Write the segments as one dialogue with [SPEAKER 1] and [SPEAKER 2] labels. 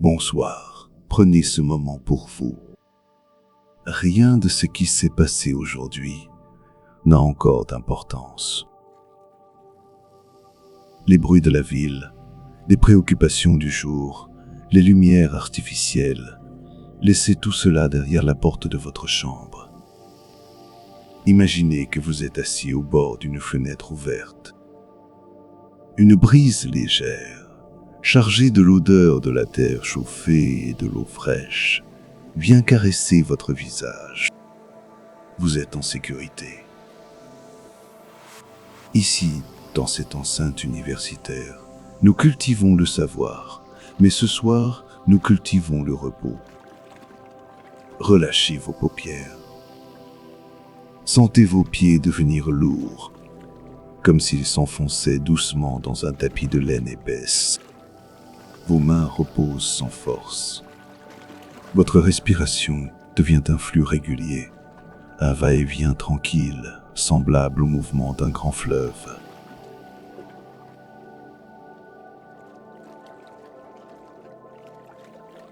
[SPEAKER 1] Bonsoir, prenez ce moment pour vous. Rien de ce qui s'est passé aujourd'hui n'a encore d'importance. Les bruits de la ville, les préoccupations du jour, les lumières artificielles, laissez tout cela derrière la porte de votre chambre. Imaginez que vous êtes assis au bord d'une fenêtre ouverte. Une brise légère, chargée de l'odeur de la terre chauffée et de l'eau fraîche, vient caresser votre visage. Vous êtes en sécurité. Ici, dans cette enceinte universitaire, nous cultivons le savoir, mais ce soir, nous cultivons le repos. Relâchez vos paupières. Sentez vos pieds devenir lourds, comme s'ils s'enfonçaient doucement dans un tapis de laine épaisse. Vos mains reposent sans force. Votre respiration devient un flux régulier, un va-et-vient tranquille, semblable au mouvement d'un grand fleuve.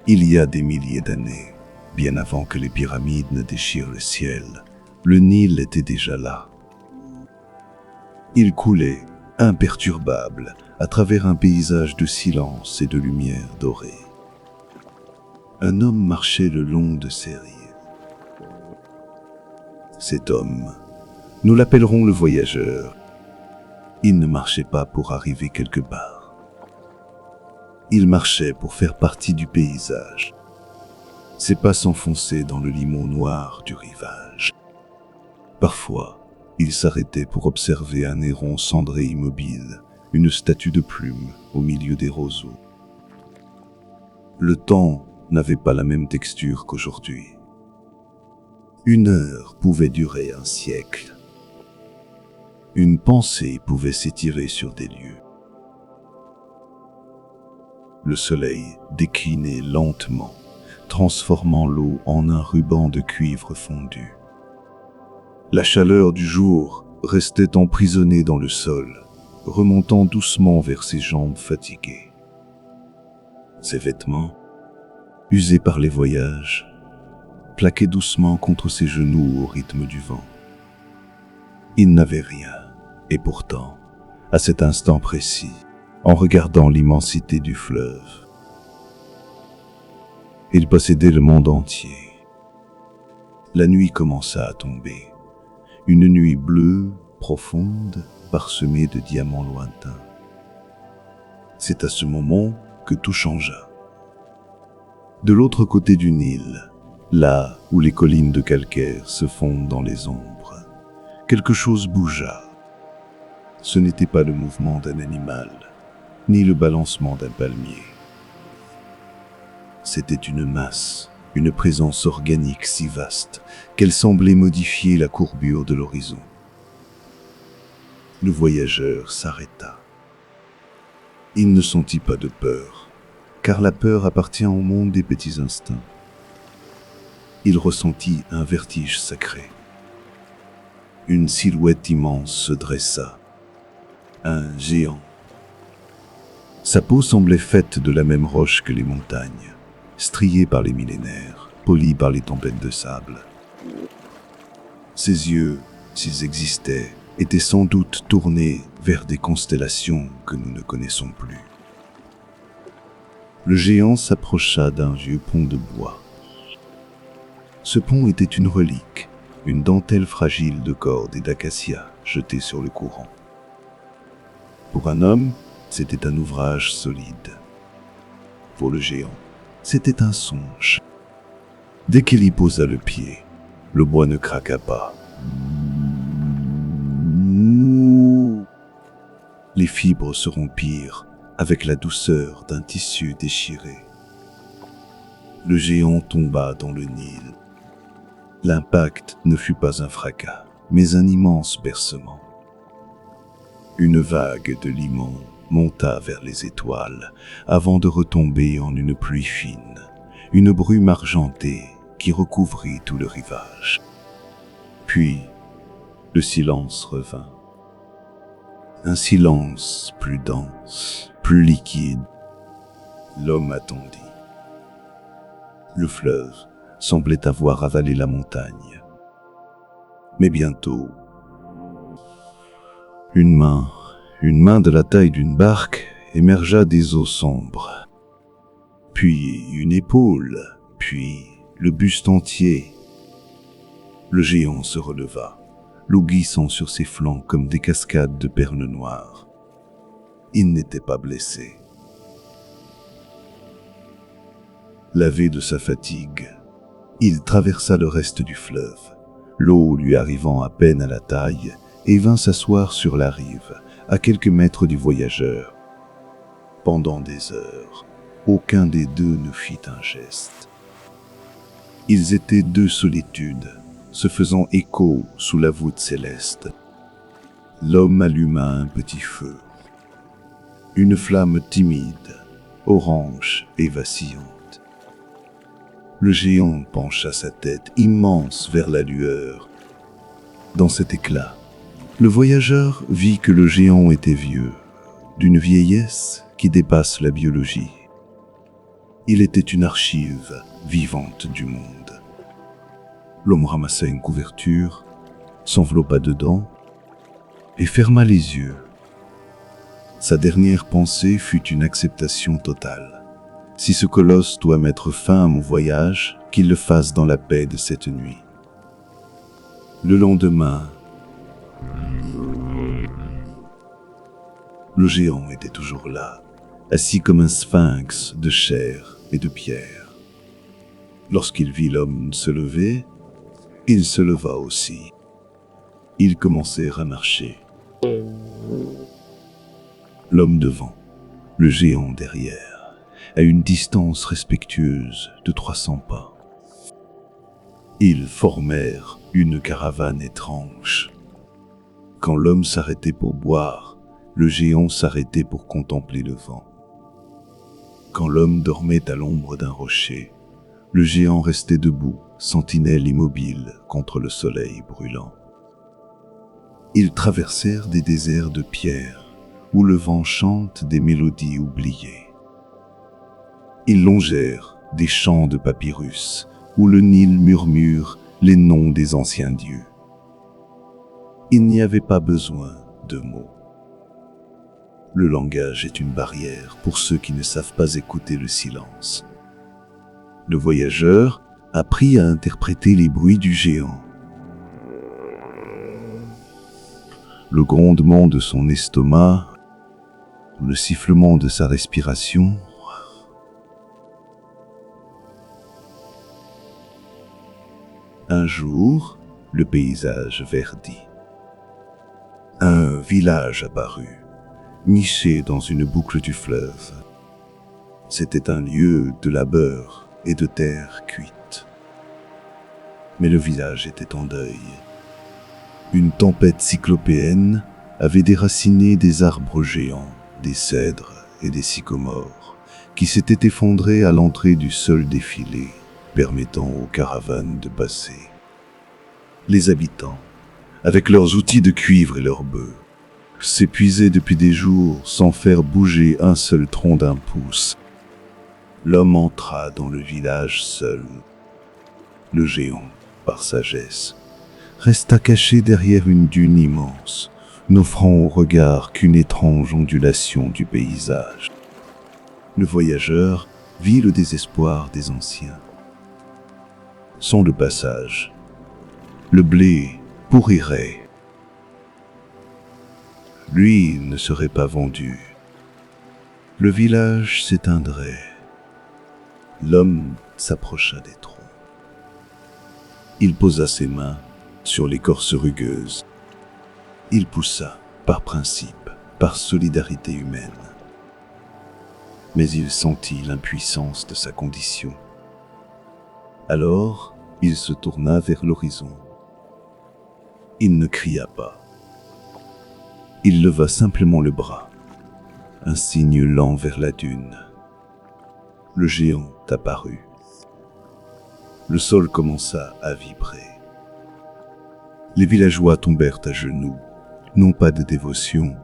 [SPEAKER 1] Il y a des milliers d'années, bien avant que les pyramides ne déchirent le ciel, le Nil était déjà là. Il coulait, imperturbable, à travers un paysage de silence et de lumière dorée. Un homme marchait le long de ces rives. Cet homme, nous l'appellerons le voyageur. Il ne marchait pas pour arriver quelque part. Il marchait pour faire partie du paysage. Ses pas s'enfonçaient dans le limon noir du rivage. Parfois, il s'arrêtait pour observer un héron cendré immobile, une statue de plume au milieu des roseaux. Le temps n'avait pas la même texture qu'aujourd'hui. Une heure pouvait durer un siècle. Une pensée pouvait s'étirer sur des lieux. Le soleil déclinait lentement, transformant l'eau en un ruban de cuivre fondu. La chaleur du jour restait emprisonnée dans le sol, remontant doucement vers ses jambes fatiguées. Ses vêtements, usés par les voyages, plaquaient doucement contre ses genoux au rythme du vent. Il n'avait rien, et pourtant, à cet instant précis, en regardant l'immensité du fleuve, il possédait le monde entier. La nuit commença à tomber, une nuit bleue, profonde, parsemée de diamants lointains. C'est à ce moment que tout changea. De l'autre côté du Nil, là où les collines de calcaire se fondent dans les ombres, quelque chose bougea. Ce n'était pas le mouvement d'un animal, ni le balancement d'un palmier. C'était une masse, une présence organique si vaste qu'elle semblait modifier la courbure de l'horizon. Le voyageur s'arrêta. Il ne sentit pas de peur, car la peur appartient au monde des petits instincts. Il ressentit un vertige sacré. Une silhouette immense se dressa. Un géant. Sa peau semblait faite de la même roche que les montagnes, striée par les millénaires, polie par les tempêtes de sable. Ses yeux, s'ils existaient, étaient sans doute tournés vers des constellations que nous ne connaissons plus. Le géant s'approcha d'un vieux pont de bois. Ce pont était une relique, une dentelle fragile de cordes et d'acacia jetée sur le courant. Pour un homme, c'était un ouvrage solide. Pour le géant, c'était un songe. Dès qu'il y posa le pied, le bois ne craqua pas. Les fibres se rompirent avec la douceur d'un tissu déchiré. Le géant tomba dans le Nil. L'impact ne fut pas un fracas, mais un immense bercement. Une vague de limon monta vers les étoiles avant de retomber en une pluie fine, une brume argentée qui recouvrit tout le rivage. Puis, le silence revint. Un silence plus dense, plus liquide. L'homme attendit. Le fleuve semblait avoir avalé la montagne. Mais bientôt, une main de la taille d'une barque émergea des eaux sombres. Puis une épaule, puis le buste entier. Le géant se releva, l'eau glissant sur ses flancs comme des cascades de perles noires. Il n'était pas blessé. Lavé de sa fatigue, il traversa le reste du fleuve, l'eau lui arrivant à peine à la taille, et vint s'asseoir sur la rive, à quelques mètres du voyageur. Pendant des heures, aucun des deux ne fit un geste. Ils étaient deux solitudes, se faisant écho sous la voûte céleste. L'homme alluma un petit feu. Une flamme timide, orange et vacillante. Le géant pencha sa tête immense vers la lueur. Dans cet éclat, le voyageur vit que le géant était vieux, d'une vieillesse qui dépasse la biologie. Il était une archive vivante du monde. L'homme ramassa une couverture, s'enveloppa dedans et ferma les yeux. Sa dernière pensée fut une acceptation totale. Si ce colosse doit mettre fin à mon voyage, qu'il le fasse dans la paix de cette nuit. Le lendemain, le géant était toujours là, assis comme un sphinx de chair et de pierre. Lorsqu'il vit l'homme se lever, il se leva aussi. Ils commencèrent à marcher. L'homme devant, le géant derrière, à une distance respectueuse de 300 pas. Ils formèrent une caravane étrange. Quand l'homme s'arrêtait pour boire, le géant s'arrêtait pour contempler le vent. Quand l'homme dormait à l'ombre d'un rocher, le géant restait debout, sentinelle immobile contre le soleil brûlant. Ils traversèrent des déserts de pierre, où le vent chante des mélodies oubliées. Ils longèrent des champs de papyrus, où le Nil murmure les noms des anciens dieux. Il n'y avait pas besoin de mots. Le langage est une barrière pour ceux qui ne savent pas écouter le silence. Le voyageur apprit à interpréter les bruits du géant. Le grondement de son estomac, le sifflement de sa respiration. Un jour, le paysage verdit. Un village apparut, niché dans une boucle du fleuve. C'était un lieu de labeur et de terre cuite. Mais le village était en deuil. Une tempête cyclopéenne avait déraciné des arbres géants, des cèdres et des sycomores, qui s'étaient effondrés à l'entrée du seul défilé, permettant aux caravanes de passer. Les habitants, avec leurs outils de cuivre et leurs bœufs, s'épuisaient depuis des jours sans faire bouger un seul tronc d'un pouce. L'homme entra dans le village seul. Le géant, par sagesse, resta caché derrière une dune immense, n'offrant au regard qu'une étrange ondulation du paysage. Le voyageur vit le désespoir des anciens. Sans le passage, le blé pourrirait. L'huile ne serait pas vendue. Le village s'éteindrait. L'homme s'approcha des troncs. Il posa ses mains sur l'écorce rugueuse. Il poussa, par principe, par solidarité humaine. Mais il sentit l'impuissance de sa condition. Alors, il se tourna vers l'horizon. Il ne cria pas. Il leva simplement le bras, un signe lent vers la dune. Le géant apparut. Le sol commença à vibrer. Les villageois tombèrent à genoux, non pas de dévotion,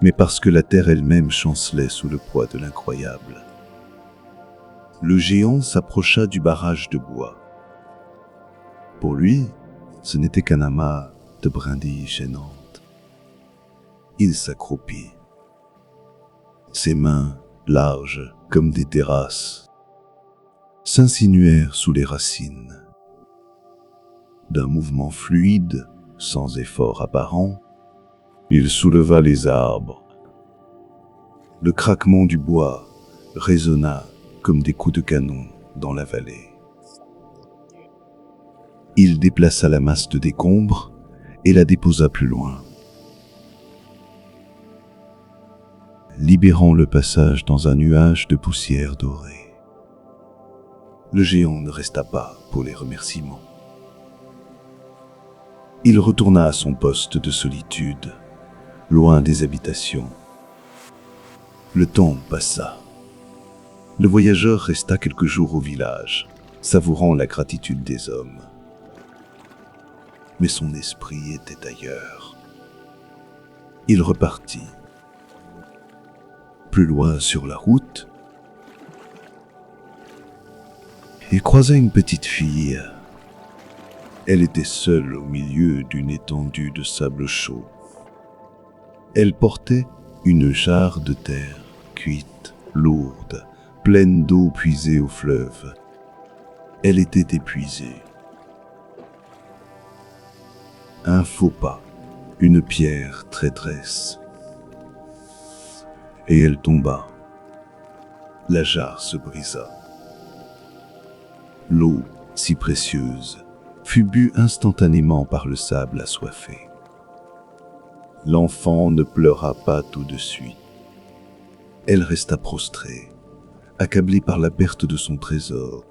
[SPEAKER 1] mais parce que la terre elle-même chancelait sous le poids de l'incroyable. Le géant s'approcha du barrage de bois. Pour lui, ce n'était qu'un amas de brindilles gênantes. Il s'accroupit. Ses mains, larges comme des terrasses, s'insinuèrent sous les racines. D'un mouvement fluide, sans effort apparent, il souleva les arbres. Le craquement du bois résonna comme des coups de canon dans la vallée. Il déplaça la masse de décombres et la déposa plus loin, libérant le passage dans un nuage de poussière dorée. Le géant ne resta pas pour les remerciements. Il retourna à son poste de solitude, loin des habitations. Le temps passa. Le voyageur resta quelques jours au village, savourant la gratitude des hommes. Mais son esprit était ailleurs. Il repartit. Plus loin sur la route, il croisa une petite fille. Elle était seule au milieu d'une étendue de sable chaud. Elle portait une jarre de terre cuite, lourde, pleine d'eau puisée au fleuve. Elle était épuisée. Un faux pas, une pierre traîtresse. Et elle tomba. La jarre se brisa. L'eau, si précieuse, fut bue instantanément par le sable assoiffé. L'enfant ne pleura pas tout de suite. Elle resta prostrée, accablée par la perte de son trésor.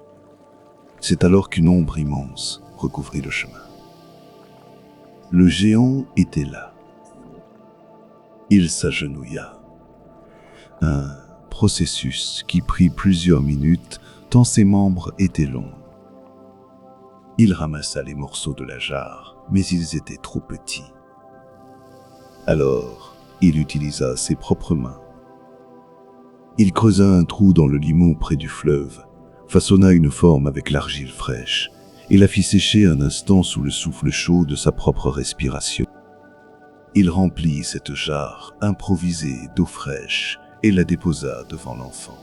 [SPEAKER 1] C'est alors qu'une ombre immense recouvrit le chemin. Le géant était là. Il s'agenouilla. Un processus qui prit plusieurs minutes tant ses membres étaient longs. Il ramassa les morceaux de la jarre, mais ils étaient trop petits. Alors, il utilisa ses propres mains. Il creusa un trou dans le limon près du fleuve, façonna une forme avec l'argile fraîche et la fit sécher un instant sous le souffle chaud de sa propre respiration. Il remplit cette jarre improvisée d'eau fraîche et la déposa devant l'enfant.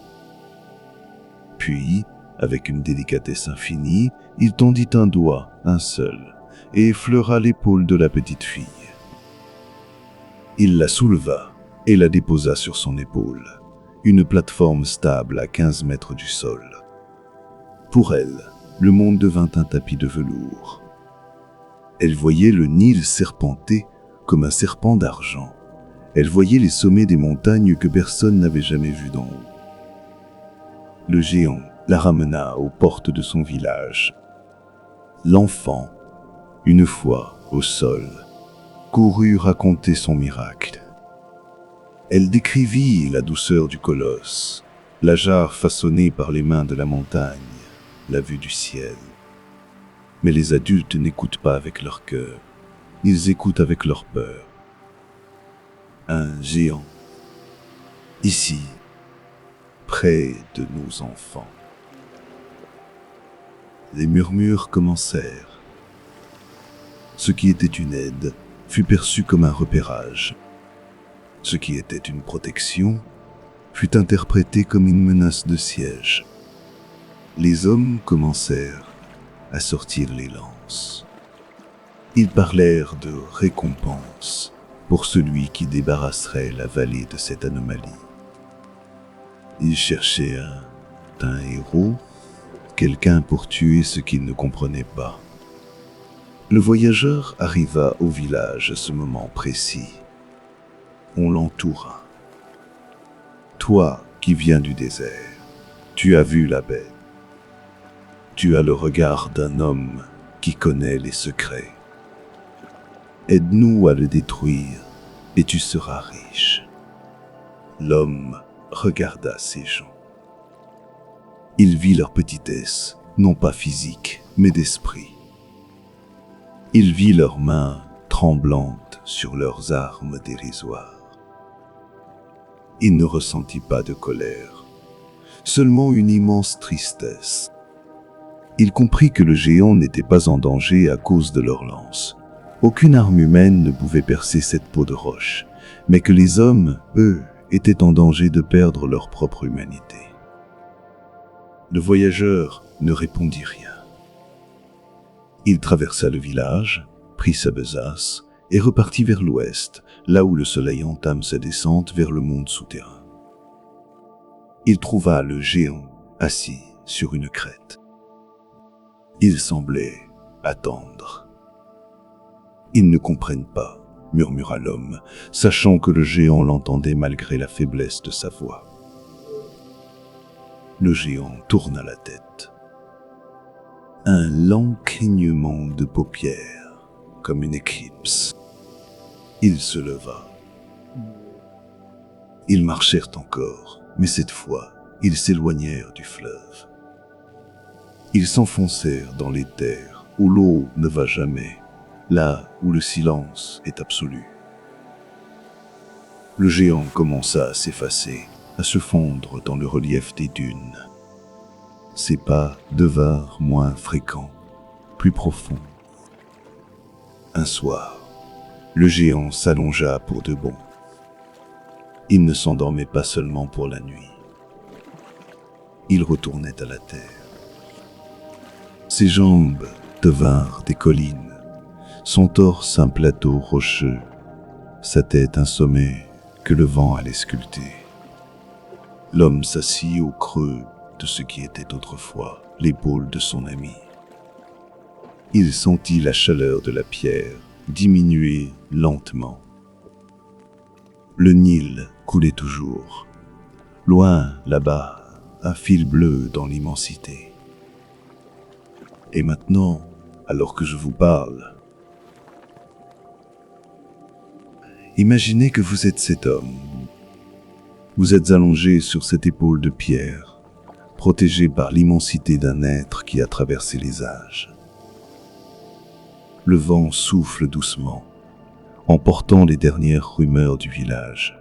[SPEAKER 1] Puis, avec une délicatesse infinie, il tendit un doigt, un seul, et effleura l'épaule de la petite fille. Il la souleva et la déposa sur son épaule, une plateforme stable à 15 mètres du sol. Pour elle, le monde devint un tapis de velours. Elle voyait le Nil serpenter comme un serpent d'argent. Elle voyait les sommets des montagnes que personne n'avait jamais vus d'en haut. Le géant la ramena aux portes de son village. L'enfant, une fois au sol, courut raconter son miracle. Elle décrivit la douceur du colosse, la jarre façonnée par les mains de la montagne, la vue du ciel. Mais les adultes n'écoutent pas avec leur cœur, ils écoutent avec leur peur. Un géant, ici, près de nos enfants. Les murmures commencèrent. Ce qui était une aide fut perçu comme un repérage. Ce qui était une protection fut interprété comme une menace de siège. Les hommes commencèrent à sortir les lances. Ils parlèrent de récompense pour celui qui débarrasserait la vallée de cette anomalie. Ils cherchaient un héros, quelqu'un pour tuer ce qu'ils ne comprenaient pas. Le voyageur arriva au village à ce moment précis. On l'entoura. Toi qui viens du désert, tu as vu la bête. Tu as le regard d'un homme qui connaît les secrets. Aide-nous à le détruire et tu seras riche. L'homme regarda ces gens. Il vit leur petitesse, non pas physique, mais d'esprit. Il vit leurs mains tremblantes sur leurs armes dérisoires. Il ne ressentit pas de colère, seulement une immense tristesse. Il comprit que le géant n'était pas en danger à cause de leur lance. Aucune arme humaine ne pouvait percer cette peau de roche, mais que les hommes, eux, étaient en danger de perdre leur propre humanité. Le voyageur ne répondit rien. Il traversa le village, prit sa besace et repartit vers l'ouest, là où le soleil entame sa descente vers le monde souterrain. Il trouva le géant assis sur une crête. Il semblait attendre. « Ils ne comprennent pas », murmura l'homme, sachant que le géant l'entendait malgré la faiblesse de sa voix. Le géant tourna la tête. Un lent clignement de paupières, comme une éclipse. Il se leva. Ils marchèrent encore, mais cette fois, ils s'éloignèrent du fleuve. Ils s'enfoncèrent dans les terres où l'eau ne va jamais, là où le silence est absolu. Le géant commença à s'effacer, à se fondre dans le relief des dunes. Ses pas devinrent moins fréquents, plus profonds. Un soir, le géant s'allongea pour de bon. Il ne s'endormait pas seulement pour la nuit. Il retournait à la terre. Ses jambes devinrent des collines, son torse un plateau rocheux, sa tête un sommet que le vent allait sculpter. L'homme s'assit au creux de ce qui était autrefois l'épaule de son ami. Il sentit la chaleur de la pierre diminuer lentement. Le Nil coulait toujours. Loin, là-bas, un fil bleu dans l'immensité. Et maintenant, alors que je vous parle, imaginez que vous êtes cet homme. Vous êtes allongé sur cette épaule de pierre, protégé par l'immensité d'un être qui a traversé les âges. Le vent souffle doucement, emportant les dernières rumeurs du village,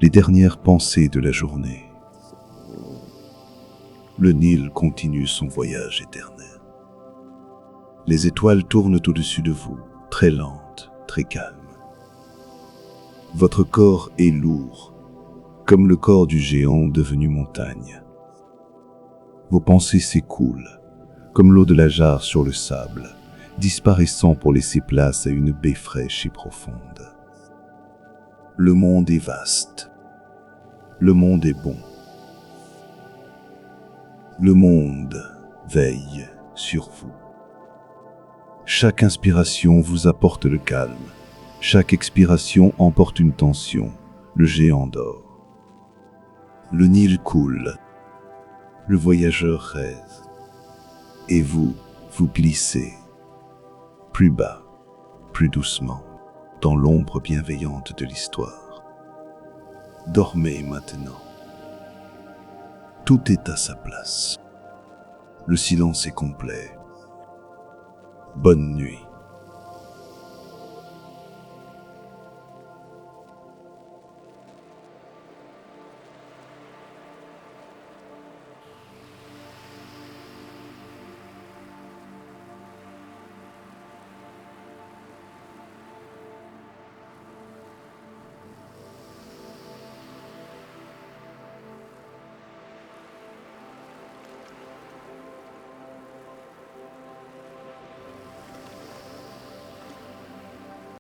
[SPEAKER 1] les dernières pensées de la journée. Le Nil continue son voyage éternel. Les étoiles tournent au-dessus de vous, très lentes, très calmes. Votre corps est lourd, comme le corps du géant devenu montagne. Vos pensées s'écoulent, comme l'eau de la jarre sur le sable, disparaissant pour laisser place à une baie fraîche et profonde. Le monde est vaste. Le monde est bon. Le monde veille sur vous. Chaque inspiration vous apporte le calme. Chaque expiration emporte une tension. Le géant dort. Le Nil coule. Le voyageur rêve. Et vous, vous glissez. Plus bas, plus doucement, dans l'ombre bienveillante de l'histoire. Dormez maintenant. Tout est à sa place. Le silence est complet. Bonne nuit.